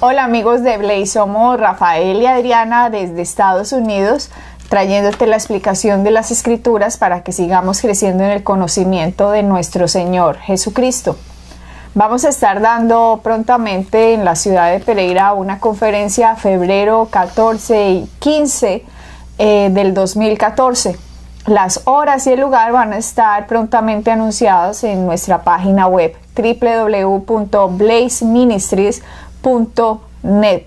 Hola amigos de Blaze, somos Rafael y Adriana desde Estados Unidos, trayéndote la explicación de las Escrituras para que sigamos creciendo en el conocimiento de nuestro Señor Jesucristo. Vamos a estar dando prontamente en la ciudad de Pereira una conferencia febrero 14 y 15 del 2014. Las horas y el lugar van a estar prontamente anunciados en nuestra página web www.blazeministries.net.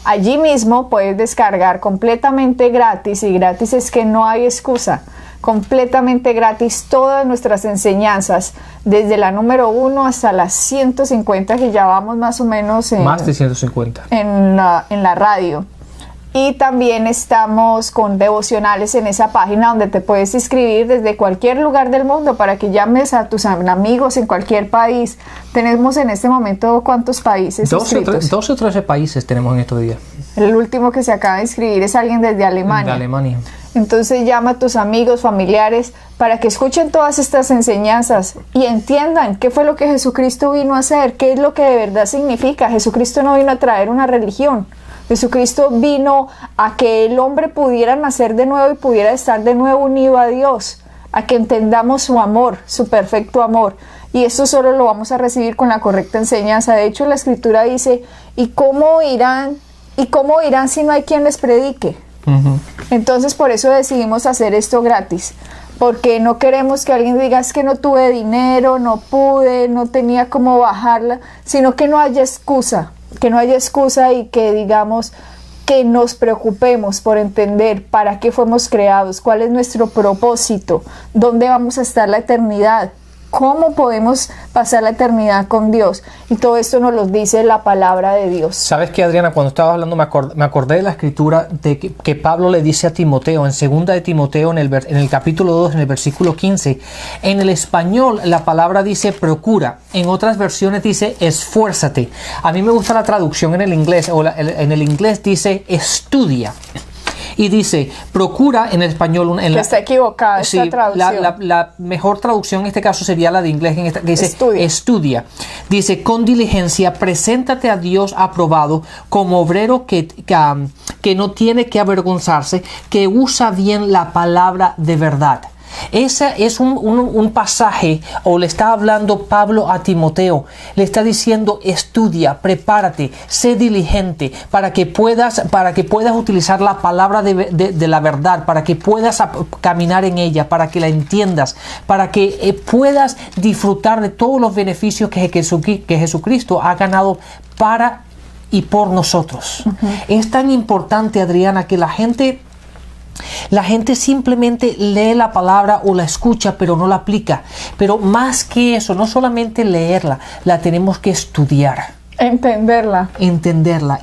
Allí mismo puedes descargar completamente gratis, y gratis es que no hay excusa, completamente gratis todas nuestras enseñanzas, desde la número 1 hasta las 150 que ya vamos más o menos más de 150 en la radio. Y también estamos con devocionales en esa página donde te puedes inscribir desde cualquier lugar del mundo para que llames a tus amigos en cualquier país. Tenemos en este momento, ¿cuántos países inscritos? 12 o 13 países tenemos en estos días. El último que se acaba de inscribir es alguien desde Alemania. De Alemania. Entonces llama a tus amigos, familiares, para que escuchen todas estas enseñanzas y entiendan qué fue lo que Jesucristo vino a hacer, qué es lo que de verdad significa. Jesucristo no vino a traer una religión. Jesucristo vino a que el hombre pudiera nacer de nuevo y pudiera estar de nuevo unido a Dios, a que entendamos su amor, su perfecto amor. Y esto solo lo vamos a recibir con la correcta enseñanza. De hecho, la Escritura dice, ¿y cómo irán si no hay quien les predique? Entonces, por eso decidimos hacer esto gratis, porque no queremos que alguien diga, es que no tuve dinero, no pude, no tenía cómo bajarla, sino que no haya excusa. Que no haya excusa y que digamos que nos preocupemos por entender para qué fuimos creados, cuál es nuestro propósito, dónde vamos a estar la eternidad, cómo podemos pasar la eternidad con Dios. Y todo esto nos lo dice la palabra de Dios. ¿Sabes qué, Adriana? Cuando estabas hablando me acordé de la escritura de que Pablo le dice a Timoteo, en 2 de Timoteo, en el capítulo 2, en el versículo 15. En el español la palabra dice procura, en otras versiones dice esfuérzate. A mí me gusta la traducción en el inglés, en el inglés dice estudia. Y dice, procura en el español. Está equivocada esta traducción. La mejor traducción en este caso sería la de inglés, que dice estudia. Dice, con diligencia, preséntate a Dios aprobado como obrero que no tiene que avergonzarse, que usa bien la palabra de verdad. Ese es un pasaje, o le está hablando Pablo a Timoteo, le está diciendo estudia, prepárate, sé diligente para que puedas utilizar la palabra de la verdad, para que puedas caminar en ella, para que la entiendas, para que puedas disfrutar de todos los beneficios que Jesucristo ha ganado para y por nosotros. Es tan importante, Adriana, que la gente simplemente lee la palabra o la escucha, pero no la aplica. Pero más que eso, no solamente leerla, la tenemos que estudiar. Entenderla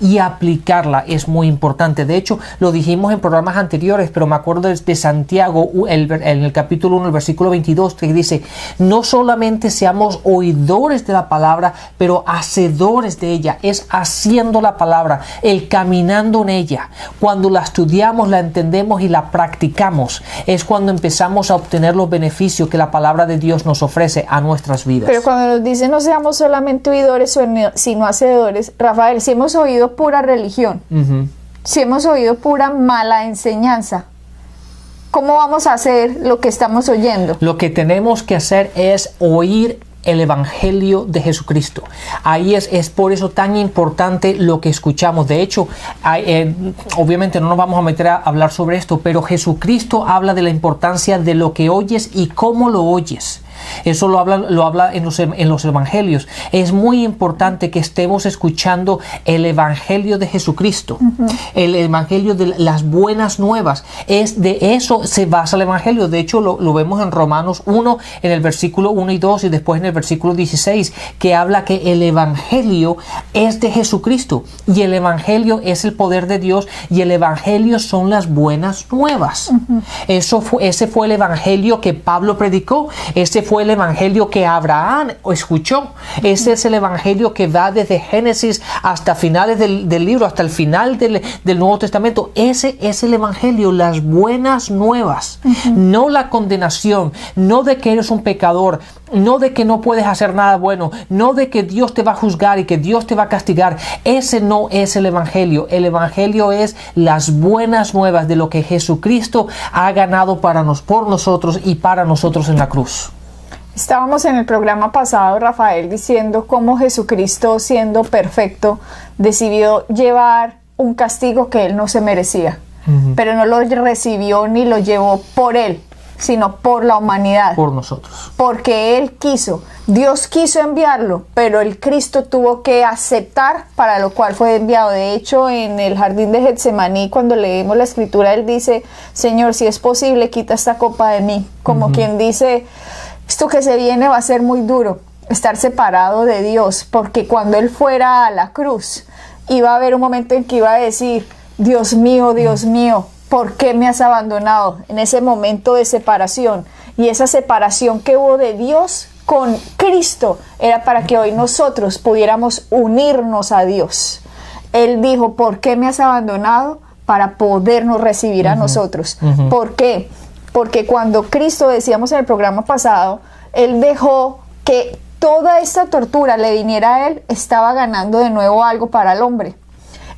y aplicarla es muy importante. De hecho, lo dijimos en programas anteriores, pero me acuerdo de Santiago en el capítulo 1, el versículo 22, que dice, no solamente seamos oidores de la palabra, pero hacedores de ella. Es haciendo la palabra, el caminando en ella. Cuando la estudiamos, la entendemos y la practicamos, es cuando empezamos a obtener los beneficios que la palabra de Dios nos ofrece a nuestras vidas. Pero cuando nos dice no seamos solamente oidores, sino hacedores, Rafael, si hemos oído pura religión, si hemos oído pura mala enseñanza, ¿cómo vamos a hacer lo que estamos oyendo? Lo que tenemos que hacer es oír el Evangelio de Jesucristo. Ahí es por eso tan importante lo que escuchamos. De hecho, obviamente no nos vamos a meter a hablar sobre esto, pero Jesucristo habla de la importancia de lo que oyes y cómo lo oyes. Eso lo habla en los evangelios. Es muy importante que estemos escuchando el evangelio de Jesucristo, el evangelio de las buenas nuevas. De eso se basa el evangelio. De hecho, lo vemos en Romanos 1, en el versículo 1 y 2, y después en el versículo 16, que habla que el evangelio es de Jesucristo, y el evangelio es el poder de Dios, y el evangelio son las buenas nuevas. Ese fue el evangelio que Pablo predicó. Ese fue el evangelio que Abraham escuchó. Ese es el evangelio que va desde Génesis hasta finales del libro, hasta el final del Nuevo Testamento. Ese es el evangelio, las buenas nuevas. No la condenación, no de que eres un pecador, no de que no puedes hacer nada bueno, no de que Dios te va a juzgar y que Dios te va a castigar. Ese no es el evangelio. El evangelio es las buenas nuevas de lo que Jesucristo ha ganado por nosotros y para nosotros en la cruz. Estábamos en el programa pasado, Rafael, diciendo cómo Jesucristo, siendo perfecto, decidió llevar un castigo que Él no se merecía, pero no lo recibió ni lo llevó por Él, sino por la humanidad. Por nosotros. Porque Él quiso. Dios quiso enviarlo, pero el Cristo tuvo que aceptar para lo cual fue enviado. De hecho, en el jardín de Getsemaní, cuando leemos la escritura, Él dice: Señor, si es posible, quita esta copa de mí. Como quien dice, esto que se viene va a ser muy duro, estar separado de Dios, porque cuando Él fuera a la cruz, iba a haber un momento en que iba a decir: Dios mío, ¿por qué me has abandonado? En ese momento de separación. Y esa separación que hubo de Dios con Cristo era para que hoy nosotros pudiéramos unirnos a Dios. Él dijo: ¿por qué me has abandonado? Para podernos recibir a nosotros. ¿Por qué? Porque cuando Cristo, decíamos en el programa pasado, Él dejó que toda esta tortura le viniera a Él, estaba ganando de nuevo algo para el hombre.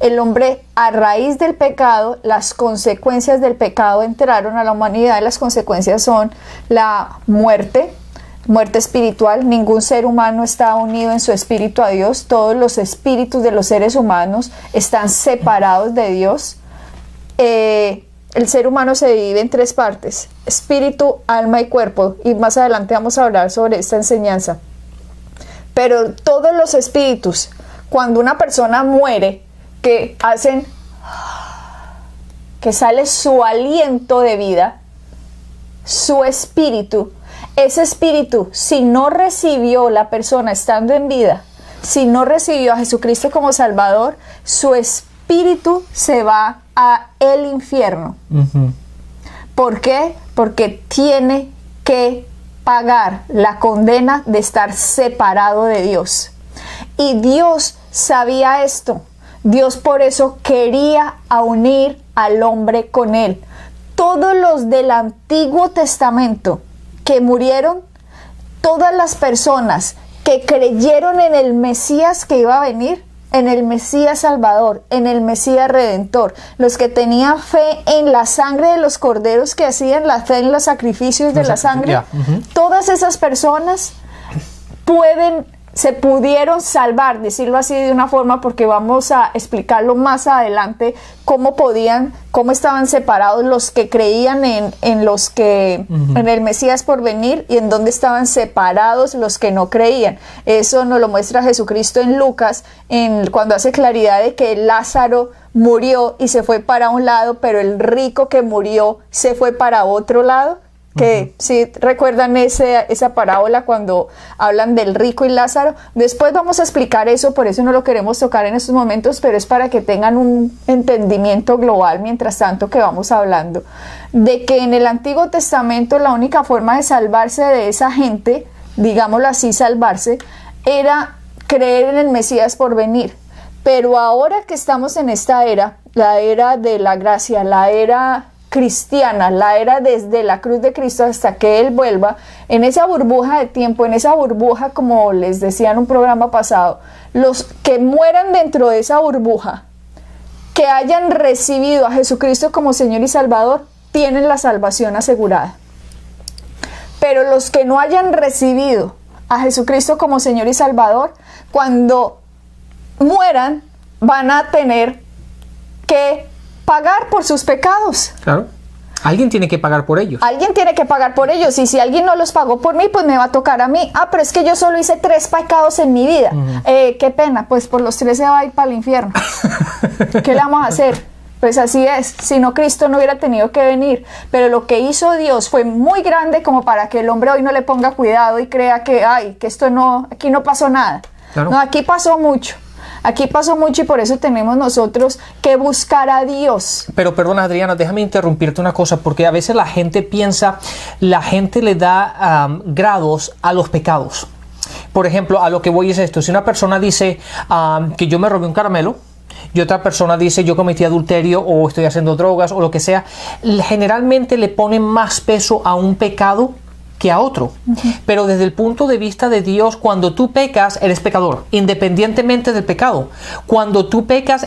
El hombre, a raíz del pecado, las consecuencias del pecado entraron a la humanidad. Las consecuencias son la muerte espiritual. Ningún ser humano está unido en su espíritu a Dios. Todos los espíritus de los seres humanos están separados de Dios. El ser humano se divide en tres partes: espíritu, alma y cuerpo. Y más adelante vamos a hablar sobre esta enseñanza. Pero todos los espíritus, cuando una persona muere, que hacen que sale su aliento de vida, su espíritu, ese espíritu, si no recibió la persona estando en vida, si no recibió a Jesucristo como Salvador, su espíritu se va a el infierno. ¿Por qué? Porque tiene que pagar la condena de estar separado de Dios. Y Dios sabía esto. Dios por eso quería unir al hombre con Él. Todos los del Antiguo Testamento que murieron, todas las personas que creyeron en el Mesías que iba a venir, en el Mesías Salvador, en el Mesías Redentor, los que tenían fe en la sangre de los corderos, que hacían la fe en los sacrificios de la sangre, todas esas personas se pudieron salvar, decirlo así de una forma, porque vamos a explicarlo más adelante, cómo estaban separados los que creían en los que en el Mesías por venir, y en dónde estaban separados los que no creían. Eso nos lo muestra Jesucristo en Lucas, cuando hace claridad de que Lázaro murió y se fue para un lado, pero el rico que murió se fue para otro lado. Que si recuerdan esa parábola cuando hablan del rico y Lázaro. Después vamos a explicar eso, por eso no lo queremos tocar en estos momentos, pero es para que tengan un entendimiento global mientras tanto que vamos hablando de que en el Antiguo Testamento la única forma de salvarse de esa gente, digámoslo así, salvarse, era creer en el Mesías por venir. Pero ahora que estamos en esta era, la era de la gracia, la era cristiana, la era desde la cruz de Cristo hasta que Él vuelva, en esa burbuja de tiempo, en esa burbuja, como les decía en un programa pasado, los que mueran dentro de esa burbuja, que hayan recibido a Jesucristo como Señor y Salvador, tienen la salvación asegurada. Pero los que no hayan recibido a Jesucristo como Señor y Salvador, cuando mueran, van a tener que pagar por sus pecados. Claro. Alguien tiene que pagar por ellos. Alguien tiene que pagar por ellos. Y si alguien no los pagó por mí, pues me va a tocar a mí. Ah, pero es que yo solo hice 3 pecados en mi vida. Qué pena, pues por los 3 se va a ir para el infierno. ¿Qué le vamos a hacer? Pues así es. Si no, Cristo no hubiera tenido que venir. Pero lo que hizo Dios fue muy grande como para que el hombre hoy no le ponga cuidado y crea que, que esto no, aquí no pasó nada. Claro. No, aquí pasó mucho. Aquí pasó mucho y por eso tenemos nosotros que buscar a Dios. Pero perdona, Adriana, déjame interrumpirte una cosa, porque a veces la gente piensa, la gente le da grados a los pecados. Por ejemplo, a lo que voy es esto: si una persona dice que yo me robé un caramelo, y otra persona dice yo cometí adulterio o estoy haciendo drogas o lo que sea, generalmente le ponen más peso a un pecado que a otro. Pero desde el punto de vista de Dios, cuando tú pecas, eres pecador, independientemente del pecado. Cuando tú pecas,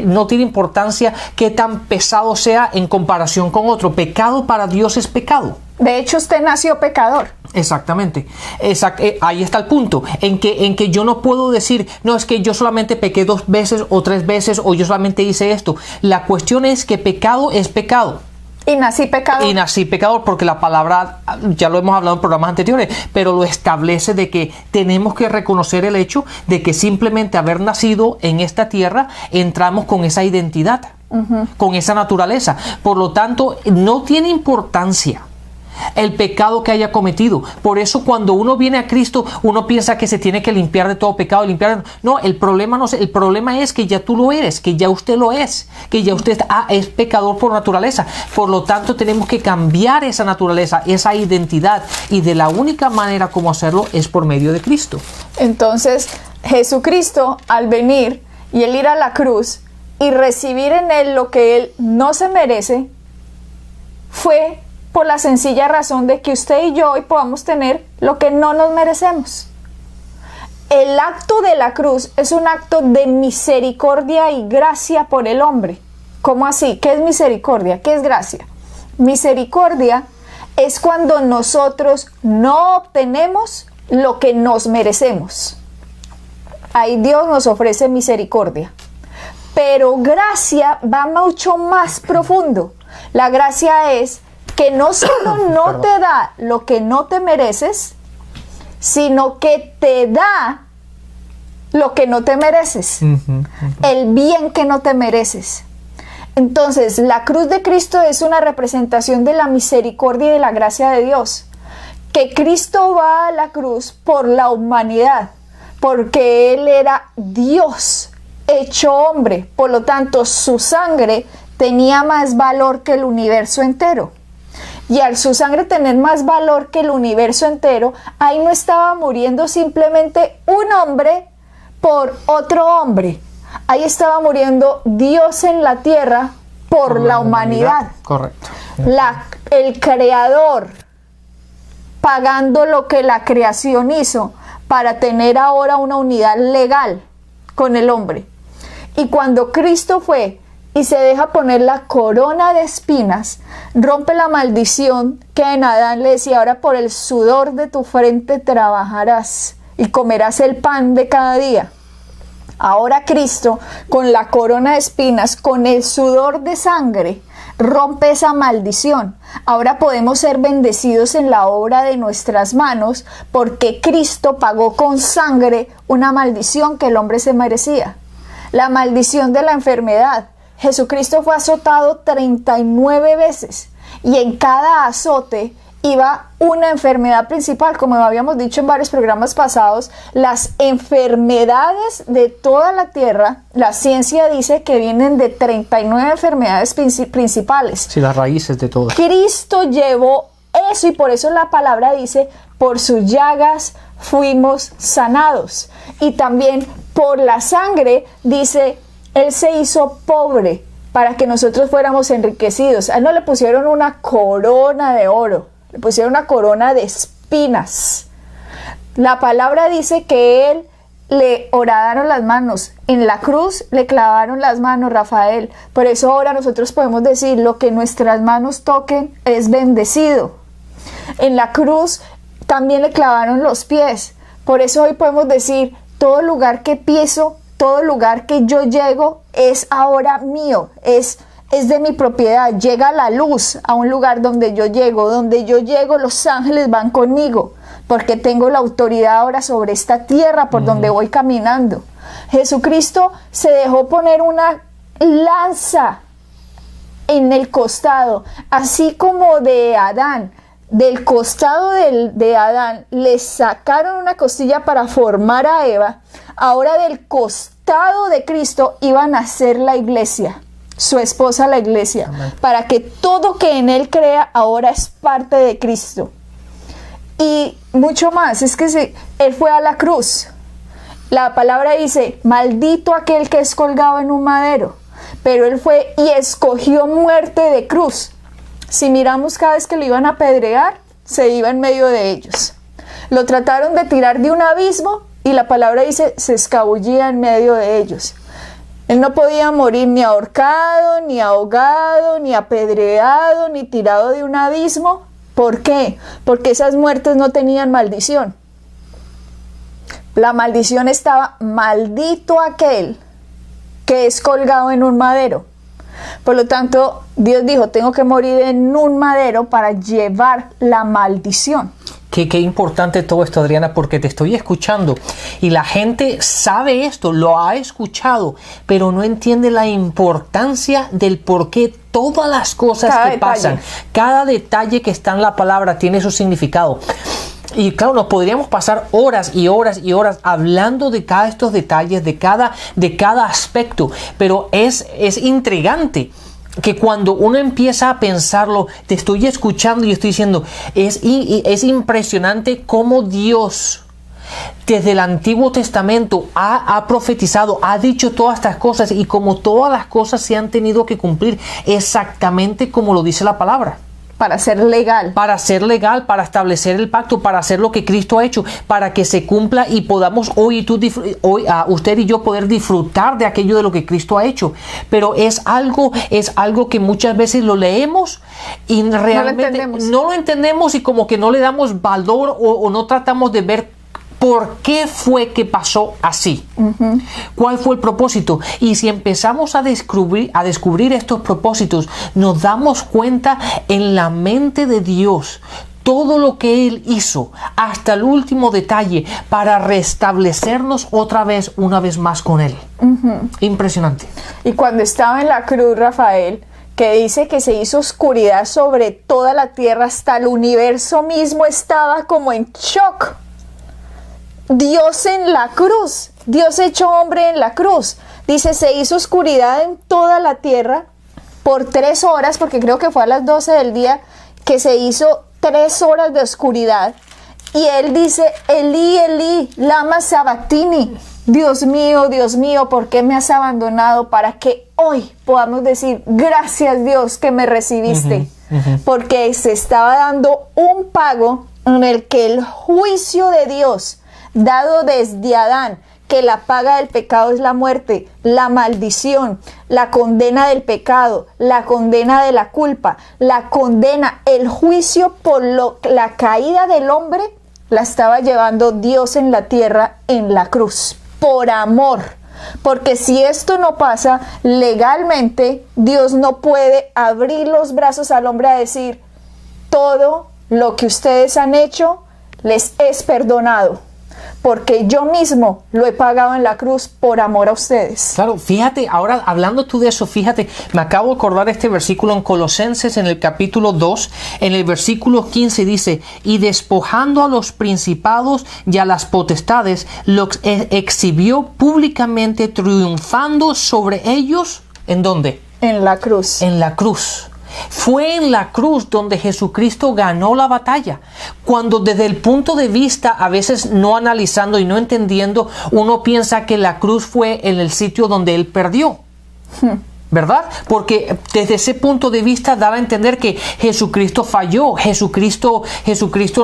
no tiene importancia qué tan pesado sea en comparación con otro. Pecado para Dios es pecado. De hecho, usted nació pecador. Exactamente. Ahí está el punto, en que yo no puedo decir, no, es que yo solamente pequé 2 veces o 3 veces, o yo solamente hice esto. La cuestión es que pecado es pecado. Y nací pecador. Y nací pecador, porque la palabra, ya lo hemos hablado en programas anteriores, pero lo establece de que tenemos que reconocer el hecho de que simplemente haber nacido en esta tierra, entramos con esa identidad, con esa naturaleza. Por lo tanto, no tiene importancia el pecado que haya cometido. Por eso cuando uno viene a Cristo, uno piensa que se tiene que limpiar de todo pecado, no, el problema el problema es que ya tú lo eres, que ya usted lo es, que ya usted es pecador por naturaleza. Por lo tanto, tenemos que cambiar esa naturaleza, esa identidad, y de la única manera como hacerlo es por medio de Cristo. Entonces, Jesucristo, al venir y el ir a la cruz y recibir en él lo que él no se merece, fue por la sencilla razón de que usted y yo hoy podamos tener lo que no nos merecemos. El acto de la cruz es un acto de misericordia y gracia por el hombre. ¿Cómo así? ¿Qué es misericordia? ¿Qué es gracia? Misericordia es cuando nosotros no obtenemos lo que nos merecemos. Ahí Dios nos ofrece misericordia. Pero gracia va mucho más profundo. La gracia es que no solo no te da lo que no te mereces, sino que te da lo que no te mereces, el bien que no te mereces. Entonces, la cruz de Cristo es una representación de la misericordia y de la gracia de Dios. Que Cristo va a la cruz por la humanidad, porque Él era Dios hecho hombre, por lo tanto su sangre tenía más valor que el universo entero. Y al su sangre tener más valor que el universo entero, ahí no estaba muriendo simplemente un hombre por otro hombre. Ahí estaba muriendo Dios en la tierra por la humanidad. Correcto. El creador pagando lo que la creación hizo para tener ahora una unidad legal con el hombre. Y cuando Cristo fue y se deja poner la corona de espinas, rompe la maldición que en Adán le decía: ahora por el sudor de tu frente trabajarás y comerás el pan de cada día. Ahora Cristo, con la corona de espinas, con el sudor de sangre, rompe esa maldición. Ahora podemos ser bendecidos en la obra de nuestras manos, porque Cristo pagó con sangre una maldición que el hombre se merecía. La maldición de la enfermedad. Jesucristo fue azotado 39 veces y en cada azote iba una enfermedad principal. Como habíamos dicho en varios programas pasados, las enfermedades de toda la tierra, la ciencia dice que vienen de 39 enfermedades principales. Sí, las raíces de todo. Cristo llevó eso y por eso la palabra dice: por sus llagas fuimos sanados. Y también por la sangre dice: Él se hizo pobre para que nosotros fuéramos enriquecidos. A Él no le pusieron una corona de oro, le pusieron una corona de espinas. La palabra dice que Él le horadaron las manos. En la cruz le clavaron las manos, Rafael. Por eso ahora nosotros podemos decir: lo que nuestras manos toquen es bendecido. En la cruz también le clavaron los pies. Por eso hoy podemos decir: todo lugar que piso, todo lugar que yo llego es ahora mío, es de mi propiedad. Llega la luz a un lugar donde yo llego los ángeles van conmigo, porque tengo la autoridad ahora sobre esta tierra por donde voy caminando. Jesucristo se dejó poner una lanza en el costado, así como de Adán del costado de Adán le sacaron una costilla para formar a Eva, ahora del costado de Cristo iba a nacer la iglesia, su esposa la iglesia. Amén. Para que todo que en él crea ahora es parte de Cristo. Y mucho más, es que él fue a la cruz. La palabra dice, maldito aquel que es colgado en un madero, pero él fue y escogió muerte de cruz. Si miramos cada vez que lo iban a apedrear, se iba en medio de ellos. Lo trataron de tirar de un abismo y la palabra dice, se escabullía en medio de ellos. Él no podía morir ni ahorcado, ni ahogado, ni apedreado, ni tirado de un abismo. ¿Por qué? Porque esas muertes no tenían maldición. La maldición estaba, maldito aquel que es colgado en un madero. Por lo tanto, Dios dijo, tengo que morir en un madero para llevar la maldición. Qué importante todo esto, Adriana, porque te estoy escuchando y la gente sabe esto, lo ha escuchado, pero no entiende la importancia del por qué todas las cosas que pasan, cada detalle que está en la palabra tiene su significado. Y claro, nos podríamos pasar horas y horas y horas hablando de cada estos detalles, de cada aspecto, pero es intrigante que cuando uno empieza a pensarlo, te estoy escuchando y estoy diciendo, es impresionante cómo Dios desde el Antiguo Testamento ha profetizado, ha dicho todas estas cosas y como todas las cosas se han tenido que cumplir exactamente como lo dice la palabra. Para ser legal. Para ser legal, para establecer el pacto, para hacer lo que Cristo ha hecho, para que se cumpla y podamos hoy usted y yo poder disfrutar de aquello de lo que Cristo ha hecho. Pero es algo que muchas veces lo leemos y realmente no lo entendemos y como que no le damos valor o no tratamos de ver ¿por qué fue que pasó así? Uh-huh. ¿Cuál fue el propósito? Y si empezamos a descubrir estos propósitos, nos damos cuenta en la mente de Dios todo lo que Él hizo hasta el último detalle para restablecernos una vez más con Él. Uh-huh. Impresionante. Y cuando estaba en la cruz, Rafael, que dice que se hizo oscuridad sobre toda la tierra, hasta el universo mismo estaba como en shock. Dios en la cruz, Dios hecho hombre en la cruz. Dice, se hizo oscuridad en toda la tierra por 3 horas, porque creo que fue a las 12 del día que se hizo 3 horas de oscuridad. Y él dice, Elí, Elí, lama sabactini. Dios mío, ¿por qué me has abandonado? Para que hoy podamos decir, gracias Dios que me recibiste. Uh-huh, uh-huh. Porque se estaba dando un pago en el que el juicio de Dios dado desde Adán, que la paga del pecado es la muerte, la maldición, la condena del pecado, la condena de la culpa, la condena, el juicio por la caída del hombre, la estaba llevando Dios en la tierra en la cruz, por amor. Porque si esto no pasa, legalmente Dios no puede abrir los brazos al hombre a decir, todo lo que ustedes han hecho les es perdonado. Porque yo mismo lo he pagado en la cruz por amor a ustedes. Claro, fíjate, ahora hablando tú de eso, fíjate, me acabo de acordar este versículo en Colosenses en el capítulo 2, en el versículo 15 dice, y despojando a los principados y a las potestades, los exhibió públicamente triunfando sobre ellos, ¿en dónde? En la cruz. En la cruz. Fue en la cruz donde Jesucristo ganó la batalla. Cuando desde el punto de vista, a veces no analizando y no entendiendo, uno piensa que la cruz fue en el sitio donde Él perdió. ¿Verdad? Porque desde ese punto de vista daba a entender que Jesucristo falló, Jesucristo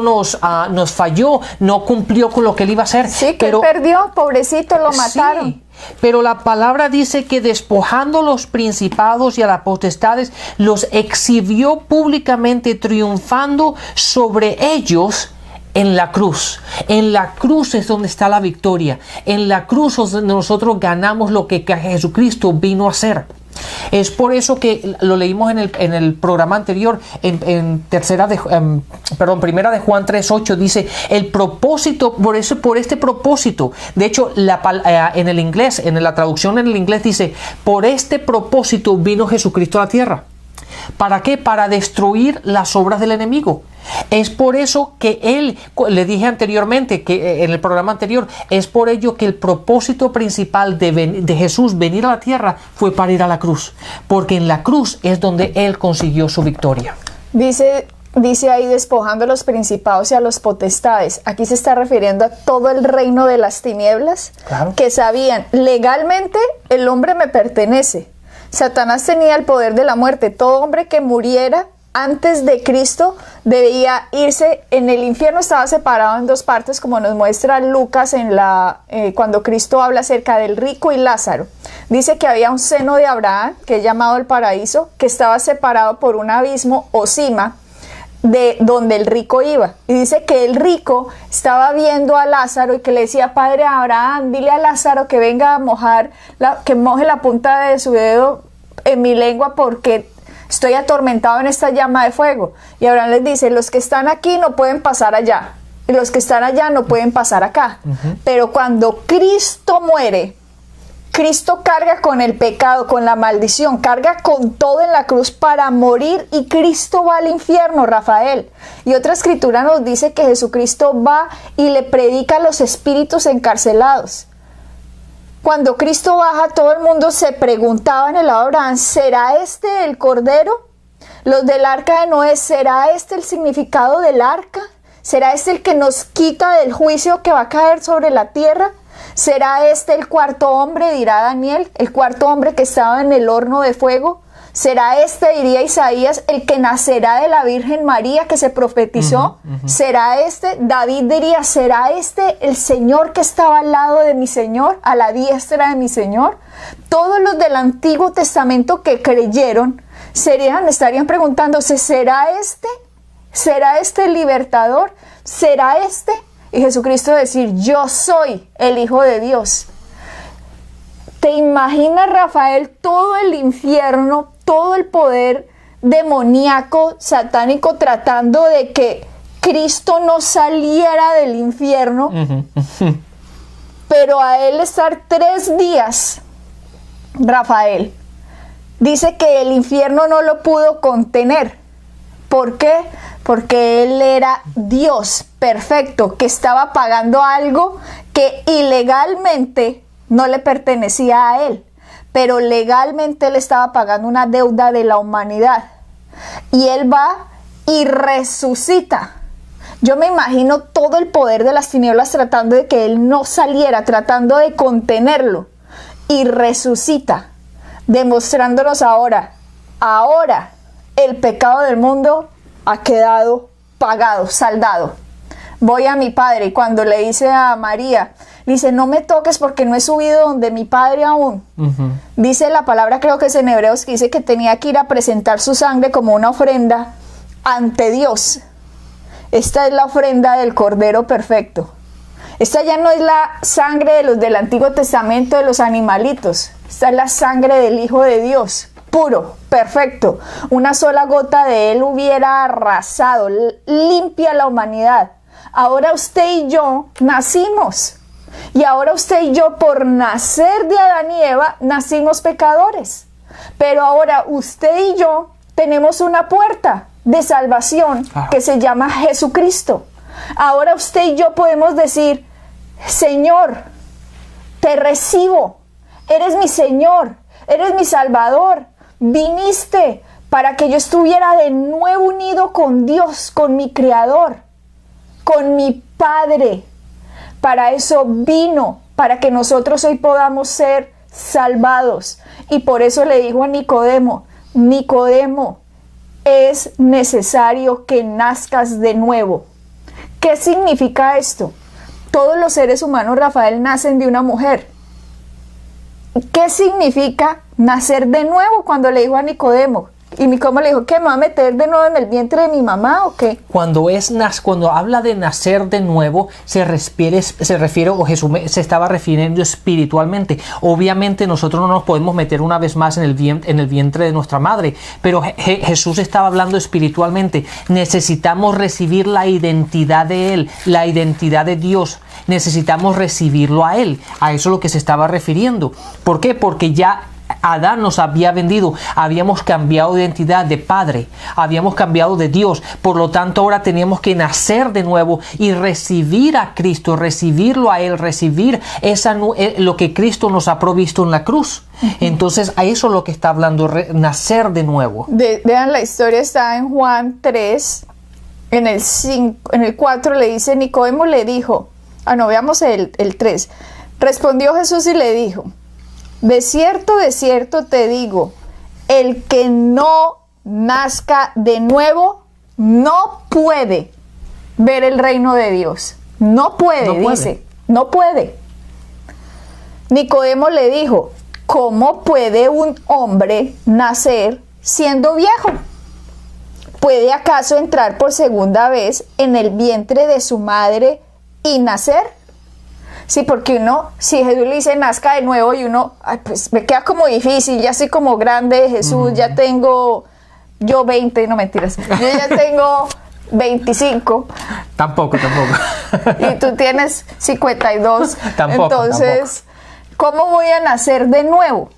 nos falló, no cumplió con lo que Él iba a hacer. Sí, que Él perdió, pobrecito, lo mataron. Sí. Pero la palabra dice que despojando los principados y a las potestades, los exhibió públicamente triunfando sobre ellos en la cruz. En la cruz es donde está la victoria. En la cruz es donde nosotros ganamos lo que Jesucristo vino a hacer. Es por eso que lo leímos en el programa anterior, primera de Juan 3:8 dice el propósito, por este propósito. De hecho, en el inglés, en la traducción en el inglés dice, por este propósito vino Jesucristo a la tierra. ¿Para qué? Para destruir las obras del enemigo. Es por eso que él, le dije anteriormente, que en el programa anterior, es por ello que el propósito principal de Jesús venir a la tierra fue para ir a la cruz, porque en la cruz es donde él consiguió su victoria. Dice ahí, despojando a los principados y a los potestades. Aquí se está refiriendo a todo el reino de las tinieblas, claro, que sabían, legalmente el hombre me pertenece. Satanás tenía el poder de la muerte. Todo hombre que muriera antes de Cristo debía irse. En el infierno estaba separado en dos partes, como nos muestra Lucas cuando Cristo habla acerca del rico y Lázaro. Dice que había un seno de Abraham, que es llamado el paraíso, que estaba separado por un abismo o cima de donde el rico iba. Y dice que el rico estaba viendo a Lázaro y que le decía: Padre Abraham, dile a Lázaro que venga a que moje la punta de su dedo en mi lengua, porque estoy atormentado en esta llama de fuego. Y Abraham les dice: los que están aquí no pueden pasar allá, y los que están allá no pueden pasar acá. Pero cuando Cristo muere, Cristo carga con el pecado, con la maldición, carga con todo en la cruz para morir, y Cristo va al infierno, Rafael. Y otra escritura nos dice que Jesucristo va y le predica a los espíritus encarcelados. Cuando Cristo baja, todo el mundo se preguntaba en el lado de Abraham: ¿será este el Cordero? Los del arca de Noé: ¿será este el significado del arca? ¿Será este el que nos quita del juicio que va a caer sobre la tierra? ¿Será este el cuarto hombre? Dirá Daniel, el cuarto hombre que estaba en el horno de fuego. ¿Será este, diría Isaías, el que nacerá de la Virgen María que se profetizó? ¿Será este? David diría: ¿será este el Señor que estaba al lado de mi Señor, a la diestra de mi Señor? Todos los del Antiguo Testamento que creyeron estarían preguntándose: ¿será este? ¿Será este el libertador? ¿Será este? Y Jesucristo decir: yo soy el Hijo de Dios. ¿Te imaginas, Rafael, todo el infierno, todo el poder demoníaco, satánico, tratando de que Cristo no saliera del infierno? Pero a él estar 3 días, Rafael, dice que el infierno no lo pudo contener. ¿Por qué? Porque él era Dios perfecto, que estaba pagando algo que ilegalmente no le pertenecía a él, pero legalmente él estaba pagando una deuda de la humanidad. Y él va y resucita. Yo me imagino todo el poder de las tinieblas tratando de que él no saliera, tratando de contenerlo, y resucita, demostrándonos ahora el pecado del mundo ha quedado pagado, saldado. Voy a mi Padre, y cuando le dice a María, dice: no me toques porque no he subido donde mi Padre aún. Dice la palabra, creo que es en Hebreos, que dice que tenía que ir a presentar su sangre como una ofrenda ante Dios. Esta es la ofrenda del Cordero perfecto. Esta ya no es la sangre de los del Antiguo Testamento, de los animalitos. Esta es la sangre del Hijo de Dios, puro, perfecto. Una sola gota de él hubiera arrasado, limpia la humanidad. Ahora usted y yo nacimos. Y ahora usted y yo, por nacer de Adán y Eva, nacimos pecadores. Pero ahora usted y yo tenemos una puerta de salvación que se llama Jesucristo. Ahora usted y yo podemos decir: Señor, te recibo. Eres mi Señor, eres mi Salvador. Viniste para que yo estuviera de nuevo unido con Dios, con mi Creador, con mi Padre. Para eso vino, para que nosotros hoy podamos ser salvados. Y por eso le dijo a Nicodemo: Nicodemo, es necesario que nazcas de nuevo. ¿Qué significa esto? Todos los seres humanos, Rafael, nacen de una mujer. ¿Qué significa nacer de nuevo? Cuando le dijo a Nicodemo, y Nicodemo le dijo: ¿qué, me va a meter de nuevo en el vientre de mi mamá o qué? Cuando habla de nacer de nuevo, se refiere, o Jesús se estaba refiriendo espiritualmente. Obviamente nosotros no nos podemos meter una vez más en el vientre de nuestra madre, pero Jesús estaba hablando espiritualmente. Necesitamos recibir la identidad de Él, la identidad de Dios. Necesitamos recibirlo a Él. A eso es lo que se estaba refiriendo. ¿Por qué? Porque ya Adán nos había vendido, habíamos cambiado de identidad de padre, habíamos cambiado de Dios. Por lo tanto, ahora teníamos que nacer de nuevo y recibir a Cristo, recibirlo a Él, recibir lo que Cristo nos ha provisto en la cruz. Entonces, a eso es lo que está hablando, nacer de nuevo. Vean, la historia está en Juan 3, en el 4 le dice, Nicodemo le dijo, veamos el 3. Respondió Jesús y le dijo, de cierto te digo, el que no nazca de nuevo no puede ver el reino de Dios. No puede, dice, no puede. Nicodemo le dijo, ¿cómo puede un hombre nacer siendo viejo? ¿Puede acaso entrar por segunda vez en el vientre de su madre y nacer? Sí, porque si Jesús le dice nazca de nuevo y uno, pues me queda como difícil, ya soy como grande, Jesús, ya tengo yo 20, no mentiras, yo ya tengo 25. Tampoco. Y tú tienes 52. Tampoco. Entonces, ¿cómo voy a nacer de nuevo?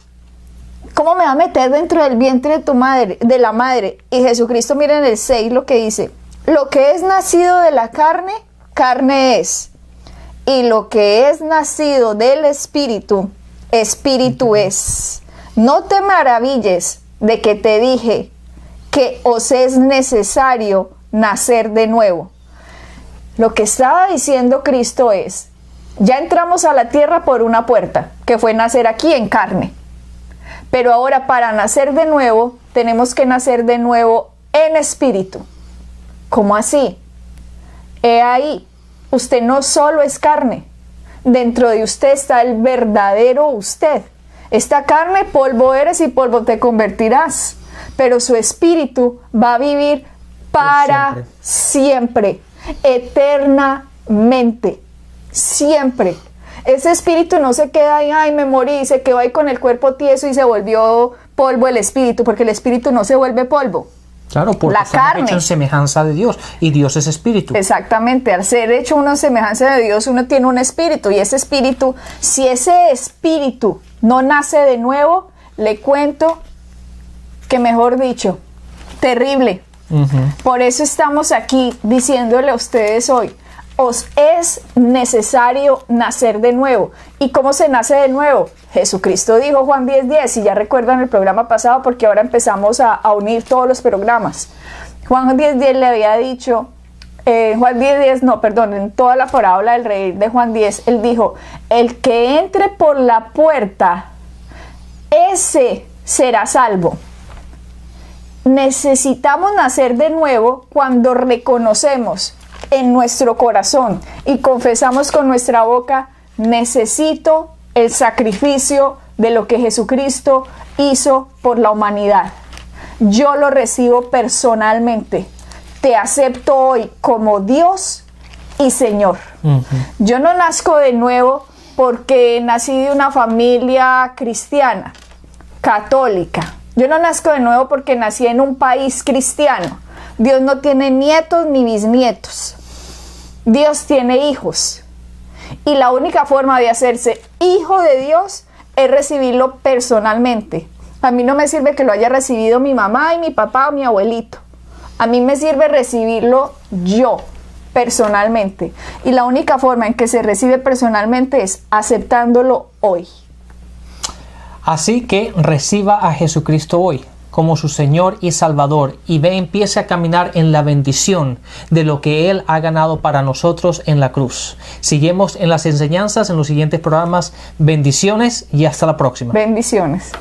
¿Cómo me va a meter dentro del vientre de la madre? Y Jesucristo, miren el 6 lo que dice, lo que es nacido de la carne, carne es. Y lo que es nacido del Espíritu, Espíritu es. No te maravilles de que te dije que os es necesario nacer de nuevo. Lo que estaba diciendo Cristo es, ya entramos a la tierra por una puerta, que fue nacer aquí en carne. Pero ahora para nacer de nuevo, tenemos que nacer de nuevo en espíritu. ¿Cómo así? He ahí. Usted no solo es carne, dentro de usted está el verdadero usted. Esta carne, polvo eres y polvo te convertirás, pero su espíritu va a vivir para siempre, eternamente, siempre. Ese espíritu no se queda ahí, ay, me morí, se quedó ahí con el cuerpo tieso y se volvió polvo el espíritu, porque el espíritu no se vuelve polvo. Claro, porque estamos hechos en semejanza de Dios y Dios es espíritu. Exactamente, al ser hecho uno en semejanza de Dios, uno tiene un espíritu y ese espíritu, si ese espíritu no nace de nuevo, le cuento que mejor dicho, terrible. Por eso estamos aquí diciéndole a ustedes hoy, os es necesario nacer de nuevo. ¿Y cómo se nace de nuevo? Jesucristo dijo, Juan 10:10, y ya recuerdan el programa pasado porque ahora empezamos a unir todos los programas. Juan 10:10 le había dicho, Juan 10:10, no, perdón, en toda la parábola del rey de Juan 10, él dijo, el que entre por la puerta, ese será salvo. Necesitamos nacer de nuevo cuando reconocemos en nuestro corazón y confesamos con nuestra boca, necesito el sacrificio de lo que Jesucristo hizo por la humanidad. Yo lo recibo personalmente. Te acepto hoy como Dios y Señor. Yo no nazco de nuevo porque nací de una familia cristiana, católica. Yo no nazco de nuevo porque nací en un país cristiano. Dios no tiene nietos ni bisnietos. Dios tiene hijos. Y la única forma de hacerse hijo de Dios es recibirlo personalmente. A mí no me sirve que lo haya recibido mi mamá y mi papá o mi abuelito. A mí me sirve recibirlo yo, personalmente. Y la única forma en que se recibe personalmente es aceptándolo hoy. Así que reciba a Jesucristo hoy como su Señor y Salvador y empiece a caminar en la bendición de lo que Él ha ganado para nosotros en la cruz. Seguimos en las enseñanzas en los siguientes programas. Bendiciones y hasta la próxima. Bendiciones.